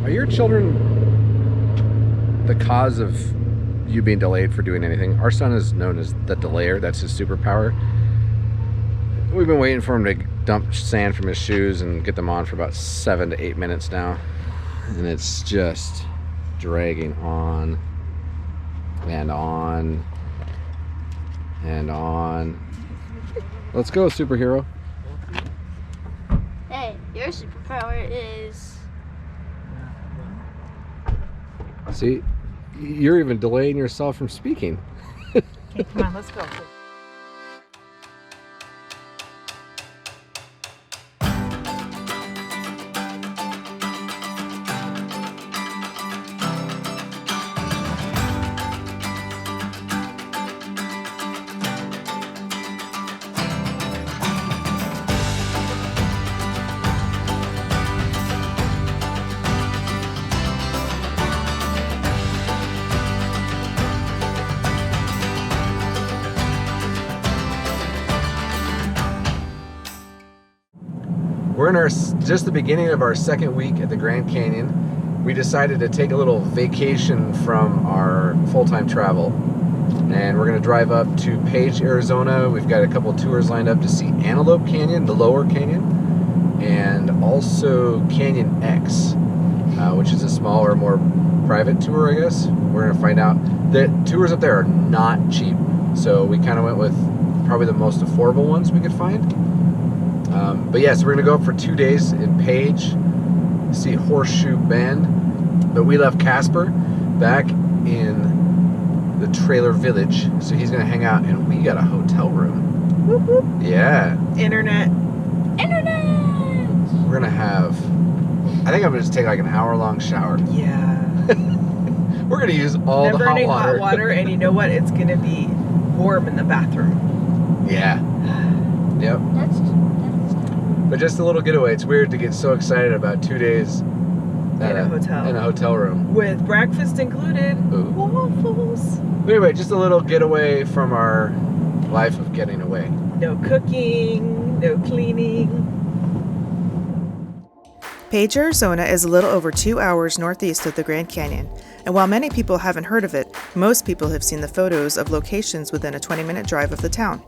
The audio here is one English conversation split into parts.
Are your children the cause of you being delayed for doing anything? Our son is known as the delayer. That's his superpower. We've been waiting for him to dump sand from his shoes and get them on for about 7 to 8 minutes now. And it's just dragging on and on and on. Let's go, superhero. Hey, your superpower is... See, you're even delaying yourself from speaking. Okay, come on, let's go. We're in just the beginning of our second week at the Grand Canyon. We decided to take a little vacation from our full-time travel. And we're gonna drive up to Page, Arizona. We've got a couple tours lined up to see Antelope Canyon, the lower canyon, and also Canyon X, which is a smaller, more private tour, I guess. We're gonna find out. The tours up there are not cheap. So we kind of went with probably the most affordable ones we could find. But yeah, so we're gonna go up for 2 days in Page, see Horseshoe Bend. But we left Casper back in the trailer village, so he's gonna hang out, and we got a hotel room. Whoop, whoop. Yeah. Internet. We're gonna have, I think I'm gonna just take like an hour-long shower. Yeah. We're gonna use all the hot water. Hot water, and you know what? It's gonna be warm in the bathroom. Yeah. Yep. But just a little getaway. It's weird to get so excited about 2 days In a hotel. In a hotel room. With breakfast included. Ooh. Waffles. But anyway, just a little getaway from our life of getting away. No cooking, no cleaning. Page, Arizona is a little over 2 hours northeast of the Grand Canyon, and while many people haven't heard of it, most people have seen the photos of locations within a 20-minute drive of the town.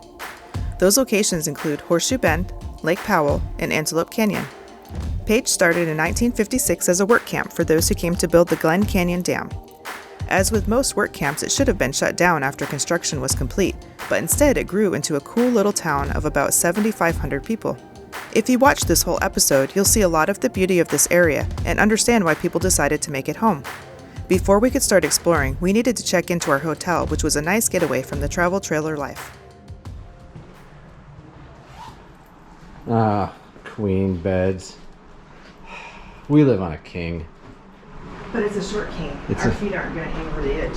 Those locations include Horseshoe Bend, Lake Powell, and Antelope Canyon. Page started in 1956 as a work camp for those who came to build the Glen Canyon Dam. As with most work camps, it should have been shut down after construction was complete, but instead it grew into a cool little town of about 7,500 people. If you watch this whole episode, you'll see a lot of the beauty of this area and understand why people decided to make it home. Before we could start exploring, we needed to check into our hotel, which was a nice getaway from the travel trailer life. Ah, queen beds. We live on a king. But it's a short king. Our feet aren't going to hang over the edge.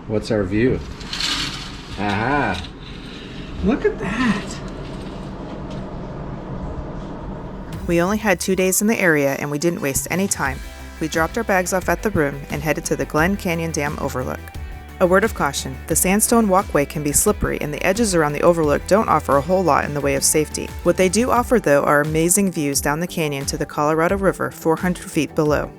What's our view? Aha! Look at that. We only had 2 days in the area and we didn't waste any time. We dropped our bags off at the room and headed to the Glen Canyon Dam Overlook. A word of caution, the sandstone walkway can be slippery and the edges around the overlook don't offer a whole lot in the way of safety. What they do offer though are amazing views down the canyon to the Colorado River 400 feet below.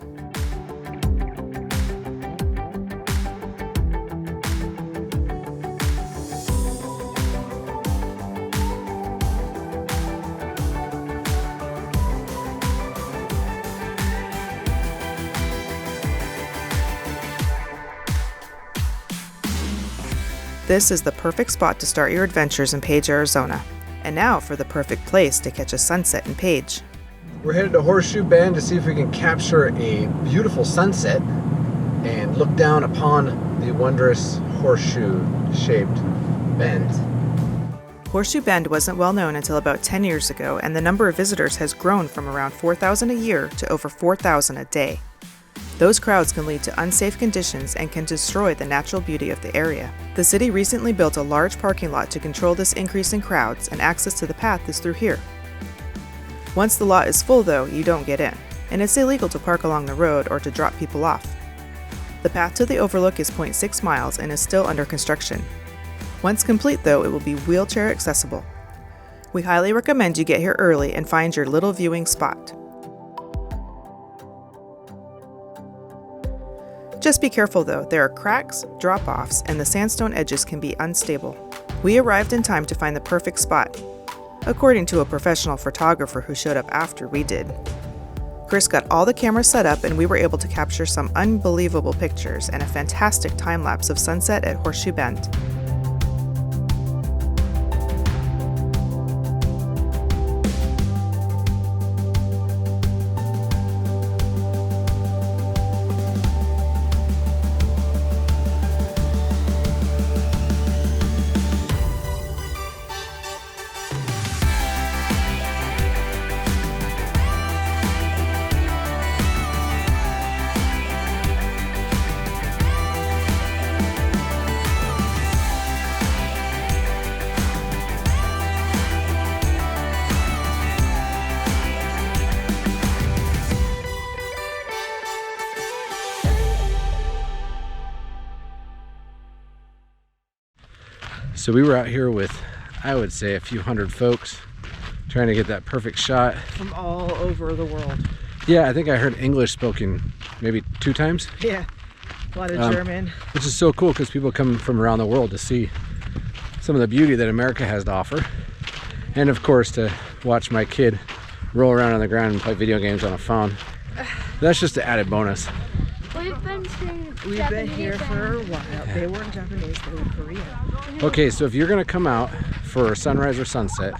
This is the perfect spot to start your adventures in Page, Arizona. And now for the perfect place to catch a sunset in Page. We're headed to Horseshoe Bend to see if we can capture a beautiful sunset and look down upon the wondrous horseshoe-shaped bend. Horseshoe Bend wasn't well known until about 10 years ago, and the number of visitors has grown from around 4,000 a year to over 4,000 a day. Those crowds can lead to unsafe conditions and can destroy the natural beauty of the area. The city recently built a large parking lot to control this increase in crowds, and access to the path is through here. Once the lot is full though, you don't get in, and it's illegal to park along the road or to drop people off. The path to the overlook is 0.6 miles and is still under construction. Once complete though, it will be wheelchair accessible. We highly recommend you get here early and find your little viewing spot. Just be careful though, there are cracks, drop-offs, and the sandstone edges can be unstable. We arrived in time to find the perfect spot, according to a professional photographer who showed up after we did. Chris got all the cameras set up and we were able to capture some unbelievable pictures and a fantastic time-lapse of sunset at Horseshoe Bend. So we were out here with, I would say, a few hundred folks trying to get that perfect shot. From all over the world. Yeah, I think I heard English spoken maybe 2 times. Yeah, a lot of German. Which is so cool because people come from around the world to see some of the beauty that America has to offer. And of course to watch my kid roll around on the ground and play video games on a phone. That's just an added bonus. We've been here for a while. They weren't Japanese, they were Korean. Okay, so if you're gonna come out for sunrise or sunset,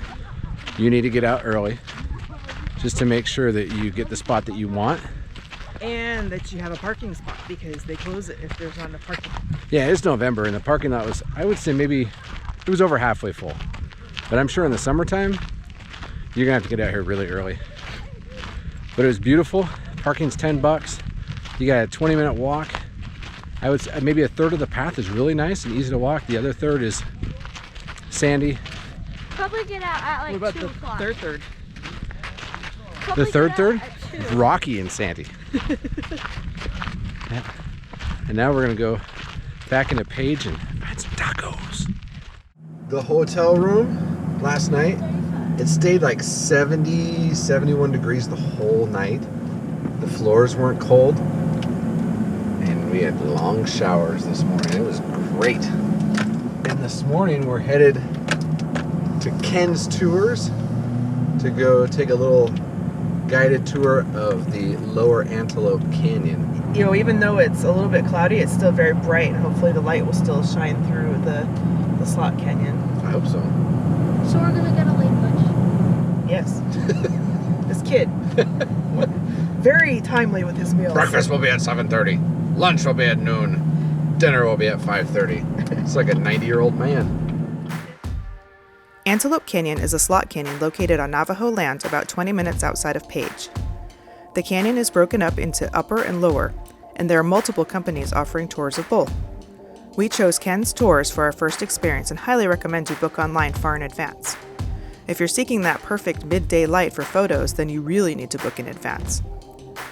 you need to get out early just to make sure that you get the spot that you want. And that you have a parking spot because they close it if there's not enough parking. Yeah, it's November and the parking lot was, I would say maybe, it was over halfway full. But I'm sure in the summertime, you're gonna have to get out here really early. But it was beautiful. Parking's $10. You got a 20-minute walk. I would say maybe a third of the path is really nice and easy to walk. The other third is sandy. Probably get out at like What about 2 the o'clock. third? The third third? At 2. Rocky and sandy. Yeah. And now we're gonna go back into Page and find some tacos. The hotel room last night, it stayed like 70, 71 degrees the whole night. The floors weren't cold. And we had long showers this morning. It was great. And this morning we're headed to Ken's Tours to go take a little guided tour of the lower Antelope Canyon. You know, even though it's a little bit cloudy, it's still very bright, and hopefully the light will still shine through the slot canyon. I hope so. So we're gonna get a late lunch. Yes. This kid. Very timely with his meals. Breakfast will be at 7:30. Lunch will be at noon. Dinner will be at 5:30. It's like a 90-year-old man. Antelope Canyon is a slot canyon located on Navajo land about 20 minutes outside of Page. The canyon is broken up into upper and lower, and there are multiple companies offering tours of both. We chose Ken's Tours for our first experience and highly recommend you book online far in advance. If you're seeking that perfect midday light for photos, then you really need to book in advance.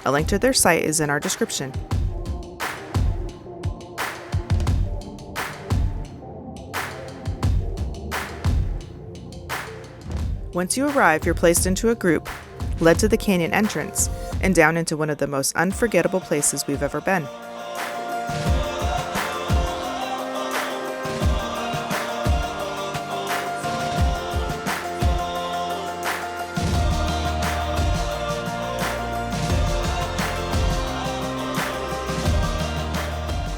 A link to their site is in our description. Once you arrive, you're placed into a group, led to the canyon entrance, and down into one of the most unforgettable places we've ever been.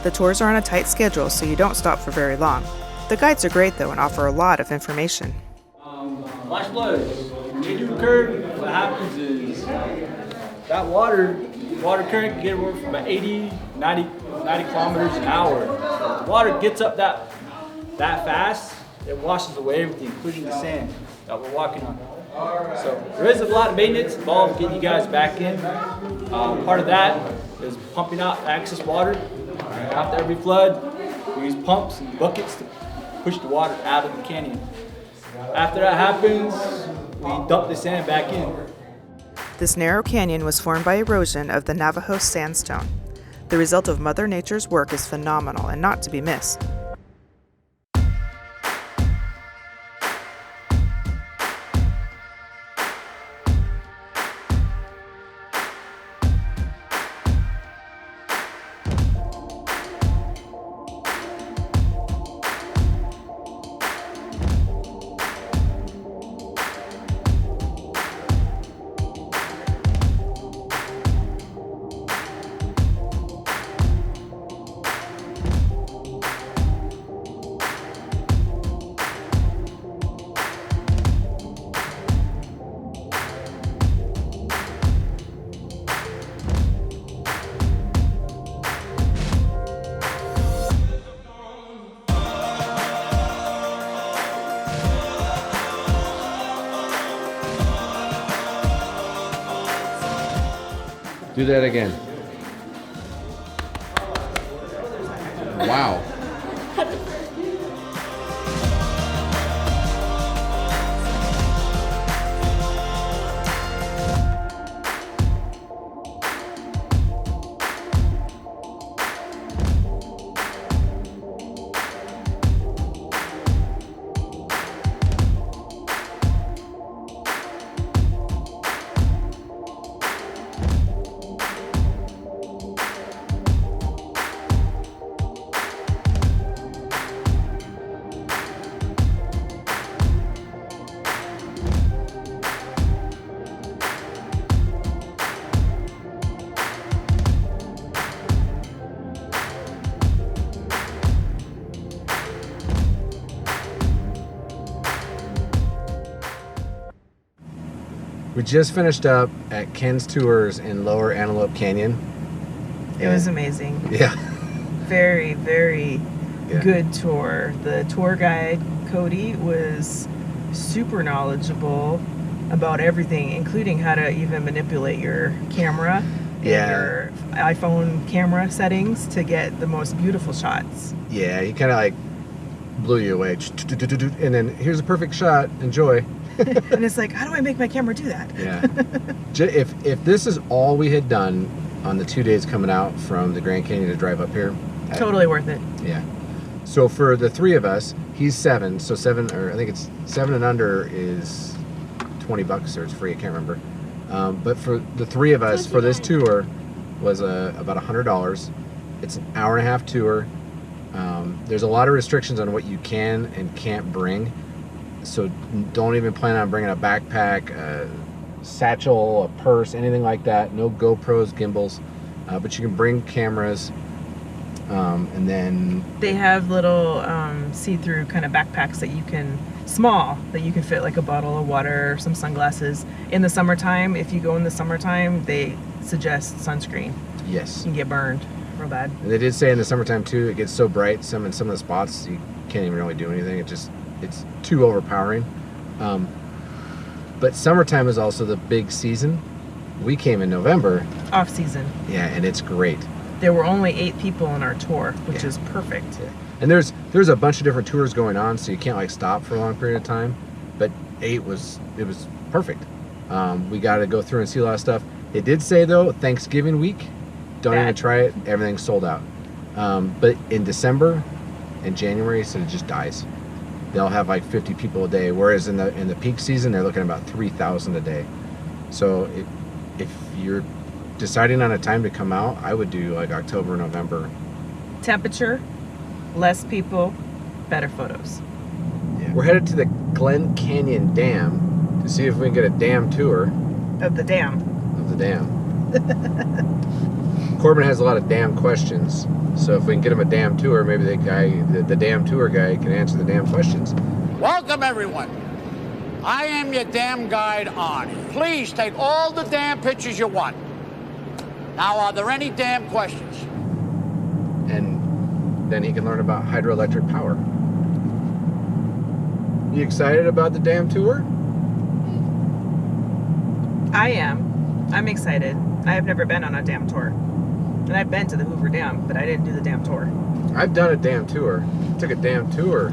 The tours are on a tight schedule, so you don't stop for very long. The guides are great though and offer a lot of information. Flash floods. When they do occur, what happens is that water current can get anywhere from about 80, 90 kilometers an hour. The water gets up that fast, it washes away everything, including the sand that we're walking on. So there is a lot of maintenance involved getting you guys back in. Part of that is pumping out excess water. After every flood, we use pumps and buckets to push the water out of the canyon. After that happens, we dump the sand back in. This narrow canyon was formed by erosion of the Navajo sandstone. The result of Mother Nature's work is phenomenal and not to be missed. Do that again. Wow. We just finished up at Ken's Tours in Lower Antelope Canyon. It was amazing. Yeah. Very, very Yeah. good tour. The tour guide, Cody, was super knowledgeable about everything, including how to even manipulate your camera Yeah. and your iPhone camera settings to get the most beautiful shots. Yeah, he kind of like blew you away. And then here's a perfect shot. Enjoy. And it's like, how do I make my camera do that? Yeah. If this is all we had done on the 2 days coming out from the Grand Canyon to drive up here, Totally worth it. yeah. So for the three of us, he's 7. So 7, or I think it's 7 and under is $20 or it's free. I can't remember. But for the three of us, for this tour, was about $100. It's an hour-and-a-half tour. There's a lot of restrictions on what you can and can't bring. So don't even plan on bringing a backpack, a satchel, a purse, anything like that. No GoPros, gimbals, but you can bring cameras. And then They have little see-through kind of backpacks that you can, that you can fit like a bottle of water or some sunglasses. In the summertime, if you go in the summertime, they suggest sunscreen. yes, You can get burned real bad. and they did say in the summertime too, it gets so bright. Some of the spots you can't even really do anything. It's too overpowering. But summertime is also the big season. We came in November. Off season. Yeah, and it's great. There were only 8 people on our tour, which Yeah. is perfect. And there's a bunch of different tours going on, so you can't like stop for a long period of time. But 8 was perfect. We got to go through and see a lot of stuff. It did say though, Thanksgiving week, don't even Bad. try it. Everything's sold out. But in December and January, so it just dies. They'll have like 50 people a day, whereas in the peak season they're looking at about 3,000 a day. So if you're deciding on a time to come out, I would do like October, November. Temperature, less people, better photos. Yeah. We're headed to the Glen Canyon Dam to see if we can get a dam tour Of the dam. of the dam. Corbin has a lot of dam questions, so if we can get him a dam tour, maybe the dam tour guy can answer the dam questions. Welcome, everyone. I am your dam guide, Arnie. Please take all the dam pictures you want. Now, are there any dam questions? And then he can learn about hydroelectric power. You excited about the dam tour? I am. I'm excited. I have never been on a dam tour. And I've been to the Hoover Dam, but I didn't do the dam tour. I've done a dam tour. Took a dam tour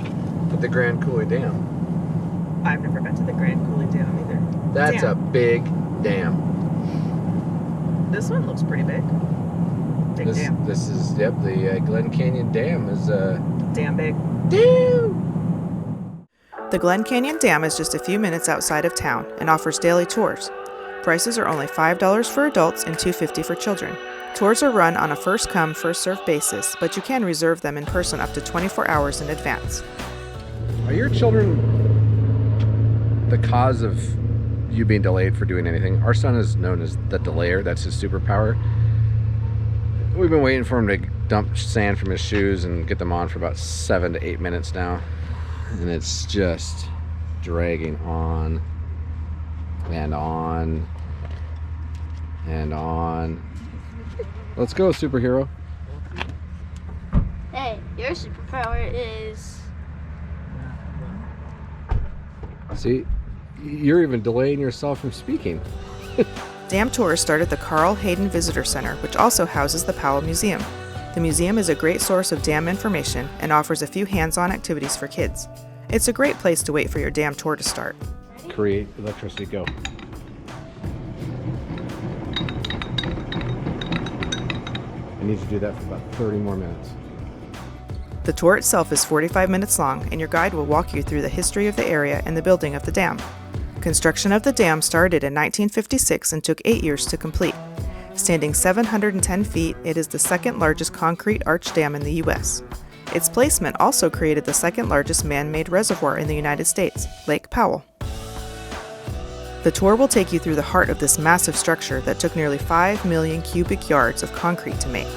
at the Grand Coulee Dam. I've never been to the Grand Coulee Dam either. That's a Dam. big dam. This one looks pretty big. Big dam. This is, yep, the Glen Canyon Dam is Damn big. The Glen Canyon Dam is just a few minutes outside of town and offers daily tours. Prices are only $5 for adults and $2.50 for children. Tours are run on a first-come, first-served basis, but you can reserve them in person up to 24 hours in advance. Are your children the cause of you being delayed for doing anything? Our son is known as the delayer. That's his superpower. We've been waiting for him to dump sand from his shoes and get them on for about 7 to 8 minutes now. And it's just dragging on and on and on. Let's go, superhero. Hey, your superpower is. See, you're even delaying yourself from speaking. Dam tours start at the Carl Hayden Visitor Center, which also houses the Powell Museum. The museum is a great source of dam information and offers a few hands-on activities for kids. It's a great place to wait for your dam tour to start. Create electricity, go. I need to do that for about 30 more minutes. The tour itself is 45 minutes long, and your guide will walk you through the history of the area and the building of the dam. Construction of the dam started in 1956 and took 8 years to complete. Standing 710 feet, it is the second largest concrete arch dam in the U.S. Its placement also created the second largest man-made reservoir in the United States, Lake Powell. The tour will take you through the heart of this massive structure that took nearly 5 million cubic yards of concrete to make.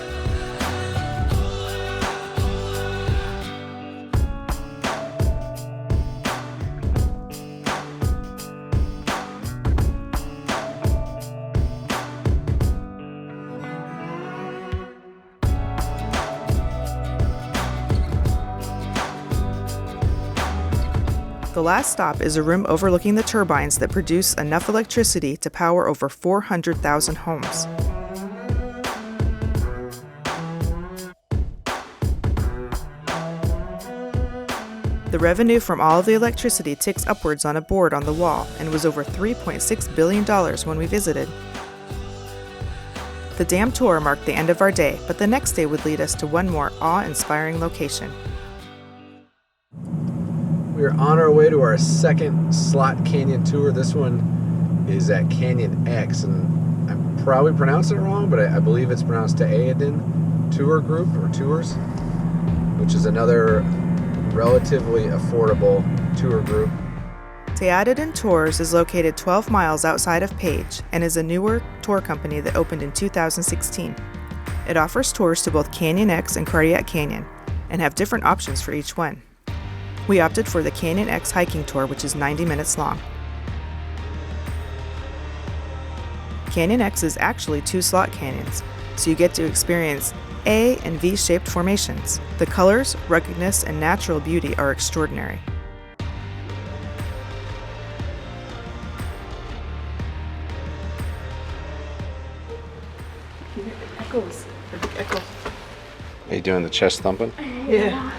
The last stop is a room overlooking the turbines that produce enough electricity to power over 400,000 homes. The revenue from all of the electricity ticks upwards on a board on the wall and was over $3.6 billion when we visited. The dam tour marked the end of our day, but the next day would lead us to one more awe-inspiring location. We are on our way to our second slot canyon tour. This one is at Canyon X, and I'm probably pronouncing it wrong, but I believe it's pronounced Taadidiin Tour Group or Tours, which is another relatively affordable tour group. Taadidiin Tours is located 12 miles outside of Page and is a newer tour company that opened in 2016. It offers tours to both Canyon X and Cardiac Canyon and have different options for each one. We opted for the Canyon X hiking tour, which is 90 minutes long. Canyon X is actually 2 slot canyons, so you get to experience A and V-shaped formations. The colors, ruggedness, and natural beauty are extraordinary. Echoes. Echo. Are you doing the chest thumping? Yeah.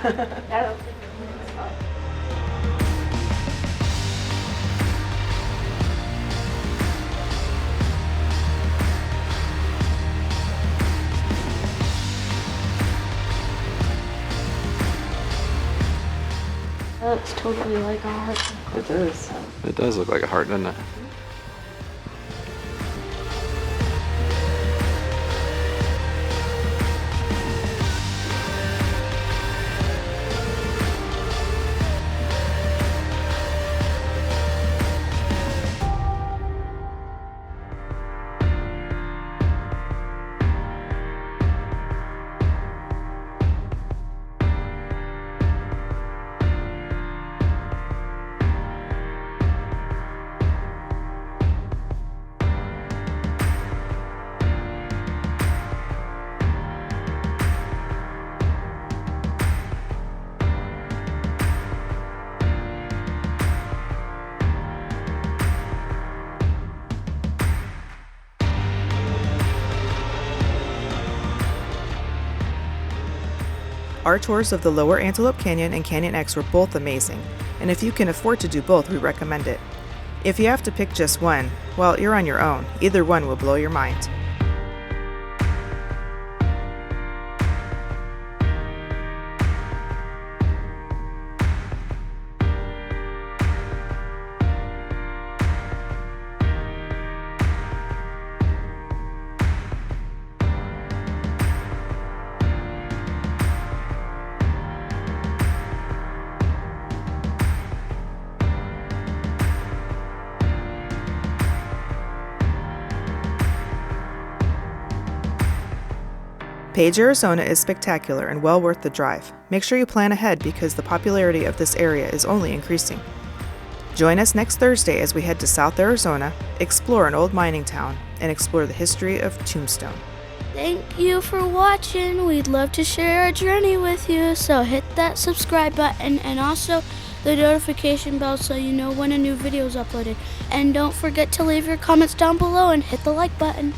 That looks totally like a heart. It does. It does look like a heart, doesn't it? Our tours of the Lower Antelope Canyon and Canyon X were both amazing, and if you can afford to do both, we recommend it. If you have to pick just one, well, you're on your own. Either one will blow your mind. Page, Arizona is spectacular and well worth the drive. Make sure you plan ahead because the popularity of this area is only increasing. Join us next Thursday as we head to South Arizona, explore an old mining town, and explore the history of Tombstone. Thank you for watching. We'd love to share our journey with you, so hit that subscribe button and also the notification bell so you know when a new video is uploaded. And don't forget to leave your comments down below and hit the like button.